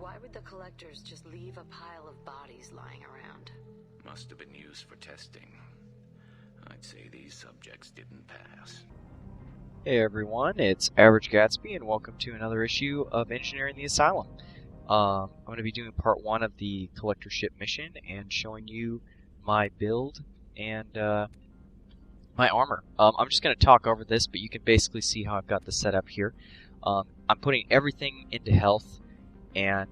Why would the collectors just leave a pile of bodies lying around? Must have been used for testing. I'd say these subjects didn't pass. Hey everyone, it's Average Gatsby, and welcome to another issue of Engineering the Asylum. I'm going to be doing part 1 of the collector ship mission and showing you my build and my armor. I'm just going to talk over this, but you can basically see how I've got the setup here. I'm putting everything into health, and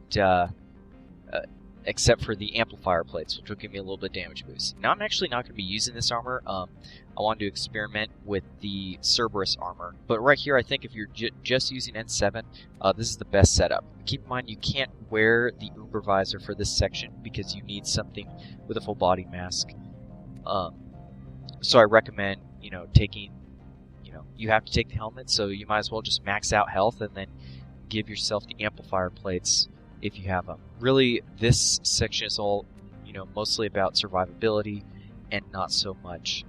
except for the amplifier plates, which will give me a little bit of damage boost. Now I'm actually not going to be using this armor. I wanted to experiment with the Cerberus armor, but right here I think if you're just using N7, this is the best setup. Keep in mind you can't wear the Uber visor for this section because you need something with a full body mask. So I recommend, taking, you have to take the helmet, so you might as well just max out health and then give yourself the amplifier plates if you have them. Really, this section is all, mostly about survivability and not so much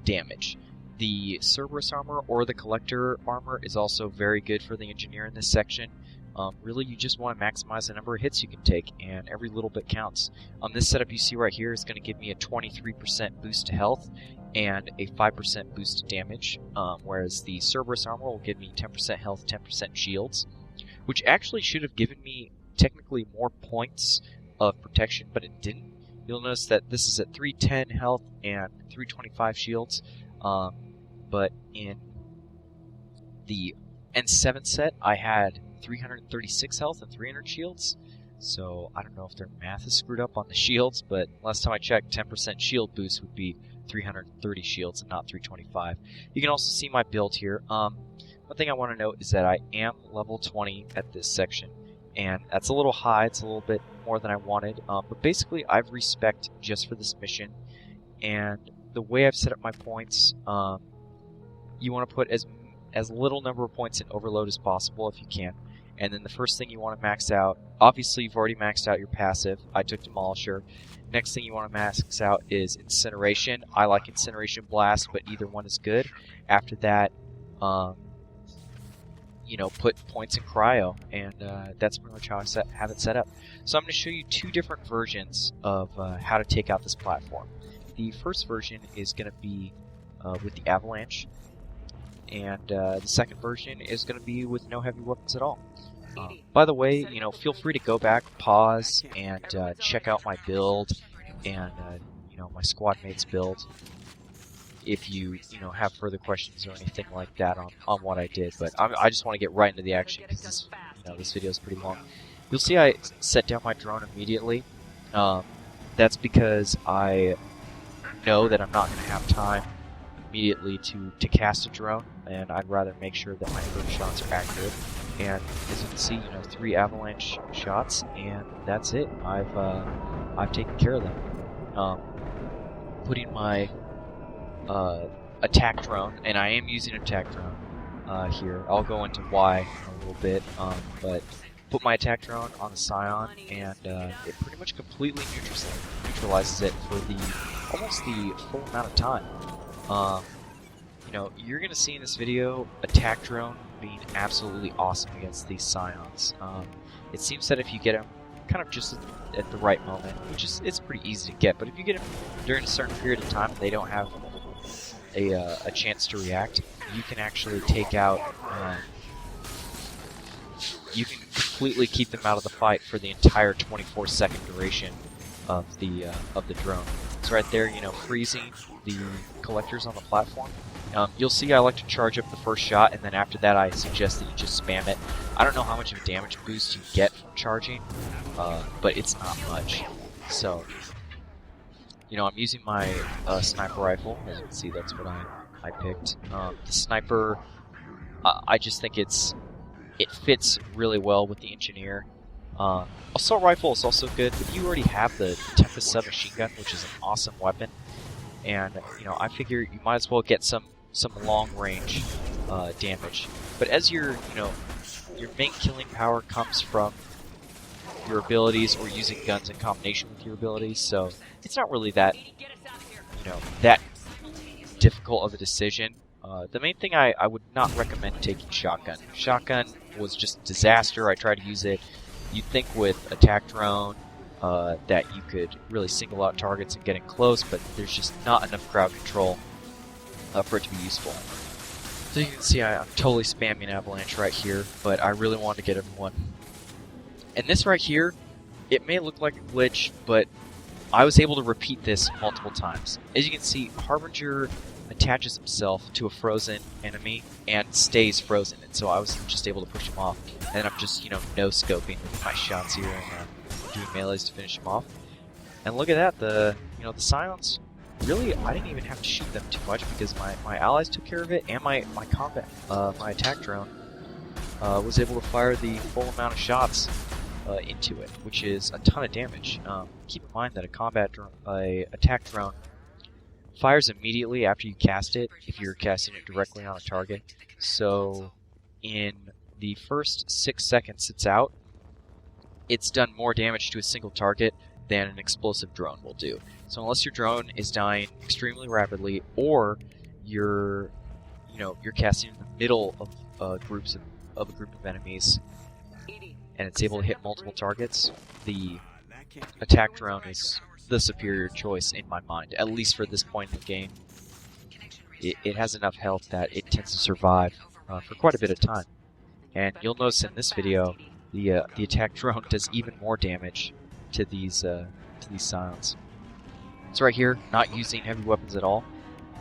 damage. The Cerberus armor or the collector armor is also very good for the engineer in this section. Really, you just want to maximize the number of hits you can take, and every little bit counts. This setup you see right here is going to give me a 23% boost to health and a 5% boost to damage, whereas the Cerberus armor will give me 10% health, 10% shields, which actually should have given me technically more points of protection, but it didn't. You'll notice that this is at 310 health and 325 shields, but in the N7 set I had 336 health and 300 shields, so I don't know if their math is screwed up on the shields, but last time I checked, 10% shield boost would be 330 shields and not 325. You can also see my build here. One thing I want to note is that I am level 20 at this section, and that's a little high. It's a little bit more than I wanted, but basically I've respec just for this mission, and the way I've set up my points, you want to put as little number of points in overload as possible if you can, and then the first thing you want to max out, obviously you've already maxed out your passive. I took Demolisher. Next thing you want to max out is Incineration. I like Incineration Blast, but either one is good. After that, put points in Cryo, and that's pretty much how I have it set up. So I'm going to show you two different versions of how to take out this platform. The first version is going to be with the Avalanche, and the second version is going to be with no heavy weapons at all. By the way, feel free to go back, pause, and check out my build and my squad mates build if you have further questions or anything like that on what I did. But I just want to get right into the action because this video is pretty long. You'll see I set down my drone immediately. That's because I know that I'm not going to have time immediately to cast a drone, and I'd rather make sure that my first shots are accurate. And as you can see, 3 avalanche shots, and that's it. I've taken care of them. Putting my attack drone, and I am using attack drone here. I'll go into why in a little bit, but put my attack drone on the Scion, and it pretty much completely neutralizes it for almost the full amount of time. You're going to see in this video attack drone being absolutely awesome against these Scions. It seems that if you get them kind of just at the right moment, which it's pretty easy to get, but if you get them during a certain period of time and they don't have a chance to react, you can actually take out, you can completely keep them out of the fight for the entire 24-second duration of the drone. So right there, freezing the collectors on the platform. You'll see I like to charge up the first shot, and then after that I suggest that you just spam it. I don't know how much of a damage boost you get from charging, but it's not much. So, I'm using my sniper rifle. As you can see, that's what I picked. The sniper, I just think it fits really well with the engineer. Assault rifle is also good, but you already have the Tempest submachine gun, which is an awesome weapon. And I figure you might as well get some long range damage. But as your main killing power comes from your abilities or using guns in combination with your abilities, so it's not really that that difficult of a decision. The main thing I would not recommend taking shotgun. Shotgun was just a disaster. I tried to use it You'd think with attack drone that you could really single out targets and get in close, but there's just not enough crowd control for it to be useful. So you can see I'm totally spamming Avalanche right here, but I really want to get everyone. And this right here, it may look like a glitch, but I was able to repeat this multiple times. As you can see, Harbinger attaches himself to a frozen enemy and stays frozen, and so I was just able to push him off. And I'm just, no-scoping with my shots here and doing melees to finish him off. And look at that, the Scions, really, I didn't even have to shoot them too much because my allies took care of it, and my combat, my attack drone was able to fire the full amount of shots into it, which is a ton of damage. Keep in mind that a attack drone fires immediately after you cast it if you're casting it directly on a target. So in the first 6 seconds it's out, it's done more damage to a single target than an explosive drone will do. So unless your drone is dying extremely rapidly, or you're casting in the middle of a group of enemies, and it's able to hit multiple targets, the attack drone is the superior choice in my mind, at least for this point in the game. It has enough health that it tends to survive for quite a bit of time. And you'll notice in this video, the attack drone does even more damage to these Scions. So right here, not using heavy weapons at all.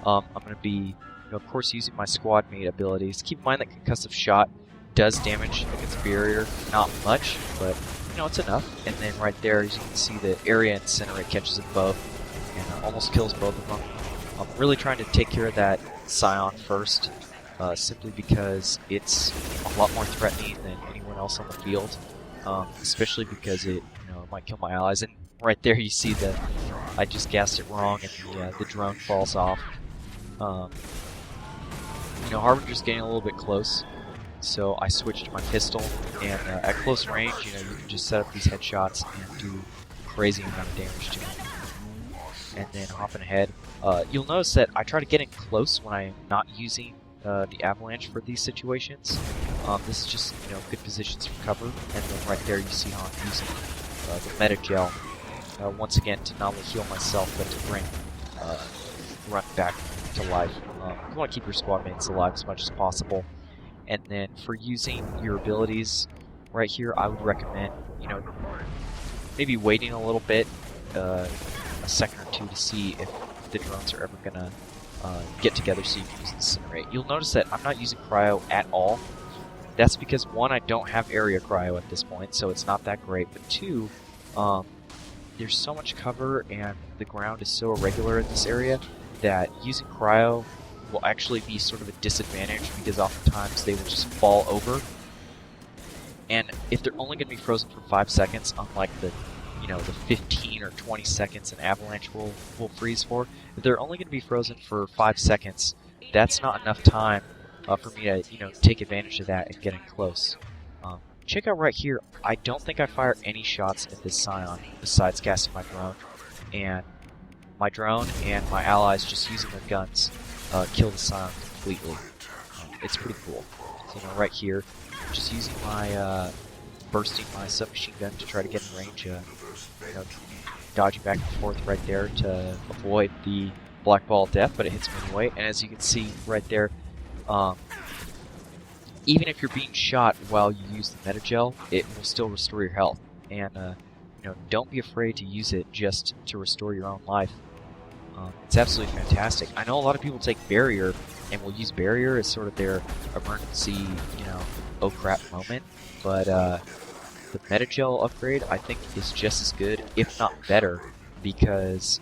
I'm going to be, of course, using my squad mate abilities. Keep in mind that concussive shot does damage against barrier, not much, but it's enough. And then right there, as you can see, the area Incinerate catches them both and almost kills both of them. I'm really trying to take care of that Scion first, simply because it's a lot more threatening than anyone else on the field, especially because it might kill my allies. And right there, you see that I just gassed it wrong, and the drone falls off. Harbinger's getting a little bit close. So I switched to my pistol, and at close range, you can just set up these headshots and do crazy amount of damage to them. And then hopping ahead, you'll notice that I try to get in close when I'm not using the Avalanche for these situations. This is just good positions for cover, and then right there you see how I'm using the meta gel once again to not only heal myself but to bring run back to life. You want to keep your squad mates alive as much as possible. And then for using your abilities right here, I would recommend, maybe waiting a little bit, a second or two, to see if the drones are ever gonna get together so you can use Incinerate. You'll notice that I'm not using Cryo at all. That's because, one, I don't have area Cryo at this point, so it's not that great. But two, there's so much cover and the ground is so irregular in this area that using Cryo will actually be sort of a disadvantage, because oftentimes they will just fall over. And if they're only going to be frozen for 5 seconds, unlike the 15 or 20 seconds an Avalanche will freeze for, if they're only going to be frozen for 5 seconds, that's not enough time for me to take advantage of that and get in close. Check out right here, I don't think I fired any shots at this Scion besides casting my drone, and my drone and my allies just using their guns kill the Scion completely. It's pretty cool. So right here, just using my bursting my submachine gun to try to get in range, dodging back and forth right there to avoid the black ball of death, but it hits me anyway. And as you can see right there, even if you're being shot while you use the metagel, it will still restore your health. And don't be afraid to use it just to restore your own life. It's absolutely fantastic. I know a lot of people take barrier and will use barrier as sort of their emergency, oh crap moment, but the metagel upgrade I think is just as good, if not better, because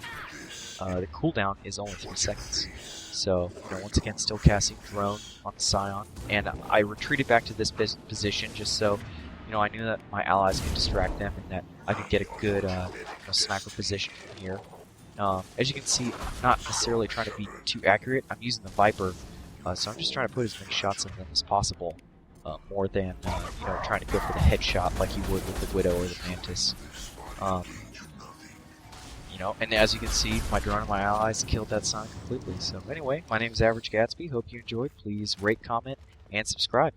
the cooldown is only 3 seconds. So, once again, still casting drone on the Scion, and I retreated back to this position just so, I knew that my allies could distract them and that I could get a good sniper position from here. As you can see, I'm not necessarily trying to be too accurate. I'm using the Viper, so I'm just trying to put as many shots in them as possible, more than trying to go for the headshot like you would with the Widow or the Mantis. And as you can see, my drone and my allies killed that Scion completely. So anyway, my name is Average Gatsby. Hope you enjoyed. Please rate, comment, and subscribe.